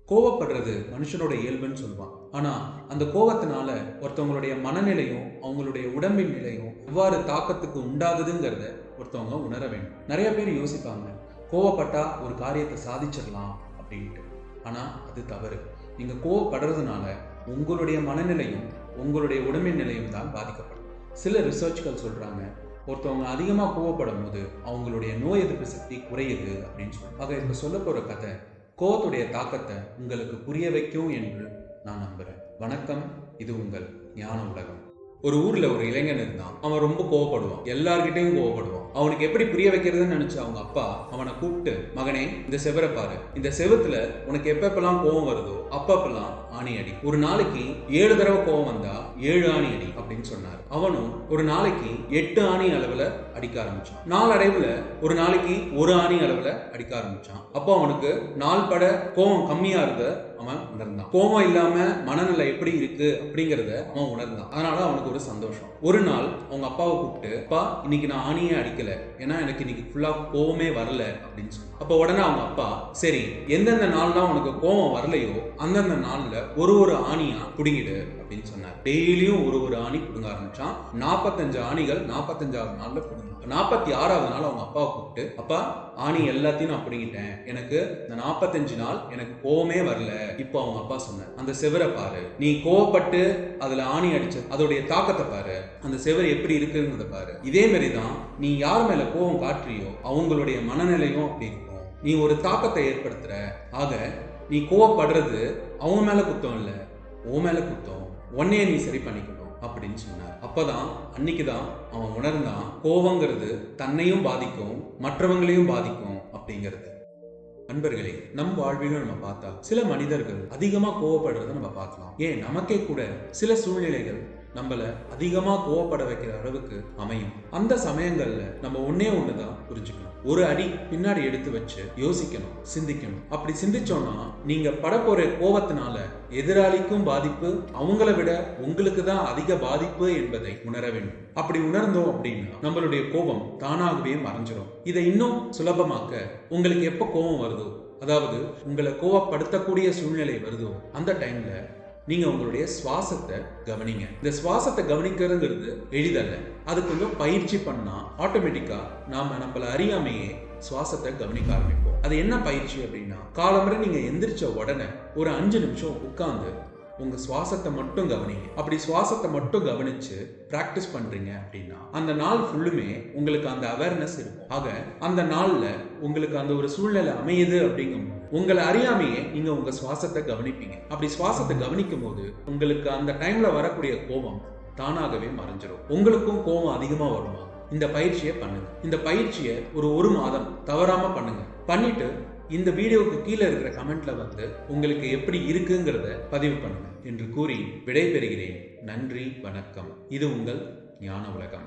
கோவப்படுறது மனுஷனோட இயல்புன்னு சொல்லுவான். ஆனா அந்த கோவத்தினால ஒருத்தவங்களுடைய மனநிலையும் அவங்களுடைய உடம்பின் நிலையும் எவ்வாறு தாக்கத்துக்கு உண்டாகுதுங்கிறத ஒருத்தவங்க உணர வேண்டும். நிறைய பேர் யோசிப்பாங்க, கோவப்பட்டா ஒரு காரியத்தை சாதிச்சிடலாம் அப்படின்ட்டு. ஆனா அது தவறு. நீங்க கோவப்படுறதுனால உங்களுடைய மனநிலையும் உங்களுடைய உடம்பின் நிலையும் தான் பாதிக்கப்படும். சில ரிசர்ச்கள் சொல்றாங்க, ஒருத்தவங்க அதிகமாக கோவப்படும் போது அவங்களுடைய நோய் எதிர்ப்பு சக்தி குறையுது அப்படின்னு சொல்லி. ஆக இப்ப சொல்ல போற கதை கோவத்துடைய தாக்கத்தை உங்களுக்கு புரிய வைக்கும் என்று நான் நம்புறேன். வணக்கம், இது உங்கள் ஞான உலகம். ஒரு ஊர்ல ஒரு இளைஞன் இருந்தான். அவன் ரொம்ப கோவப்படுவான், எல்லார்கிட்டையும் கோவப்படுவான். அவனுக்கு எப்படி புரிய வைக்கிறதுன்னு நினைச்ச அவங்க அப்பா அவனை கூப்பிட்டு, மகனே இந்த செவரை பாரு, இந்த செவத்துல உனக்கு எப்பப்பெல்லாம் கோவம் வருதோ அப்பப்பெல்லாம் ஆணி அடி. ஒரு நாளைக்கு 7 தடவை கோவம் வந்தா 7 ஆணி அடி அப்படின்னு சொன்னார். அவனும் ஒரு நாளைக்கு 8 ஆணி அளவுல அடிக்க ஆரம்பிச்சான். நாளடைவுல ஒரு நாளைக்கு 1 ஆணி அளவுல அடிக்க ஆரம்பிச்சான். அப்போ அவனுக்கு நாள் பட கோவம் கம்மியா இருந்த அவன் உணர்ந்தான். கோவம் இல்லாம மனநிலை எப்படி இருக்கு அப்படிங்கறத அவன் உணர்ந்தான். அதனால அவனுக்கு ஒரு சந்தோஷம். ஒரு நாள் அவங்க அப்பாவை கூப்பிட்டு, அப்பா இன்னைக்கு நான் ஆணியே அடிக்கல, ஏன்னா எனக்கு இன்னைக்கு ஃபுல்லா கோவமே வரல அப்படின்னு சொன்னான். அப்ப உடனே அவங்க அப்பா, சரி எந்தெந்த நாள்லாம் உனக்கு கோவம் வரலையோ அந்தந்த நாள்ல ஒரு ஆணியா புடுங்கிடு அப்படின்னு சொன்னார். டெய்லியும் ஒரு ஆணி புடுங்க ஆரம்பிச்சான். 45 ஆணிகள் 45வது நாள்ல புடுங்க. 46வது நாள் அவங்க அப்பாவை கூப்பிட்டு, அப்பா ஆணி எல்லாத்தையும் நான் புடுங்கிட்டேன், எனக்கு இந்த 45 நாள் எனக்கு கோவமே வரல. இப்போ அவங்க அப்பா சொன்னார், அந்த செவரை பாரு, நீ கோவப்பட்டு அதுல ஆணி அடிச்ச அதோடைய தாக்கத்தை பாரு, அந்த செவர் எப்படி இருக்குங்கிறத பாரு. இதே மாதிரிதான் நீ யார் மேல கோவம் காட்டுறியோ அவங்களுடைய மனநிலையும் அப்படி இருக்கும். நீ ஒரு தாக்கத்தை ஏற்படுத்துற. ஆக நீ கோவப்படுறது அவங்க மேல குத்தம் இல்ல, உன் மேல குத்தம். உன்னையே நீ சரி பண்ணிக்கணும் அப்படின்னு சொன்னார். அப்பதான் அன்னைக்குதான் அவன் உணர்ந்தான், கோவங்கிறது தன்னையும் பாதிக்கும் மற்றவங்களையும் பாதிக்கும் அப்படிங்கிறது. நண்பர்களே, நம் வாழ்விலும் நம்ம பார்த்தா சில மனிதர்கள் அதிகமா கோவப்படுறத நம்ம பார்க்கலாம். ஏன் நமக்கே கூட சில சூழ்நிலைகள் நம்மள அதிகமா கோவப்பட வைக்கிற அளவுக்கு அமையும். அந்த சமயங்கள்ல நம்ம ஒண்ணுதான் புரிஞ்சுக்கணும். ஒரு அடி பின்னாடி எடுத்து வச்சு யோசிக்கணும், சிந்திக்கணும். அப்படி சிந்திச்சோம்னா நீங்க படப்போற கோவத்தினால எதிராளிக்கும் பாதிப்பு, அவங்கள விட உங்களுக்கு தான் அதிக பாதிப்பு என்பதை உணர வேண்டும். அப்படி உணர்ந்தோம் அப்படின்னா நம்மளுடைய கோபம் தானாகவே மறைஞ்சிடும். இதை இன்னும் சுலபமாக்க, உங்களுக்கு எப்ப கோபம் வருதோ, அதாவது உங்களை கோவப்படுத்தக்கூடிய சூழ்நிலை வருதோ அந்த டைம்ல நீங்க உங்களுடைய சுவாசத்தை கவனிங்க. இந்த சுவாசத்தை கவனிக்கிறதுங்கிறது எளிதல்ல. அது கொஞ்சம் பயிற்சி பண்ணா ஆட்டோமேட்டிக்கா நாம நம்மள அறியாமையே சுவாசத்தை கவனிக்க ஆரம்பிப்போம். அது என்ன பயிற்சி அப்படின்னா, காலம்பரை நீங்க எந்திரிச்ச உடனே ஒரு 5 நிமிஷம் உட்கார்ந்து உங்க சுவாசத்தை மட்டும் கவனிங்க. அப்படி சுவாசத்தை மட்டும் கவனிச்சு பிராக்டிஸ் பண்றீங்க அப்படின்னா அந்த நாள் ஃபுல்லுமே உங்களுக்கு அந்த அவேர்னஸ் இருக்கும். ஆக அந்த நாள்ல உங்களுக்கு அந்த ஒரு சூழ்நிலை அமையுது அப்படிங்கும் உங்களை அறியாமையே நீங்க உங்க சுவாசத்தை கவனிப்பீங்க. அப்படி சுவாசத்தை கவனிக்கும் போது உங்களுக்கு அந்த டைம்ல வரக்கூடிய கோபம் தானாகவே மறைஞ்சிடும். உங்களுக்கும் கோபம் அதிகமா வருமா? இந்த பயிற்சியை பண்ணுங்க. இந்த பயிற்சியை ஒரு மாதம் தவறாம பண்ணுங்க. பண்ணிட்டு இந்த வீடியோவுக்கு கீழே இருக்கிற கமெண்ட்ல வந்து உங்களுக்கு எப்படி இருக்குங்கிறத பதிவு பண்ணுங்க என்று கூறி விடை பெறுகிறேன். நன்றி, வணக்கம். இது உங்கள் ஞான உலகம்.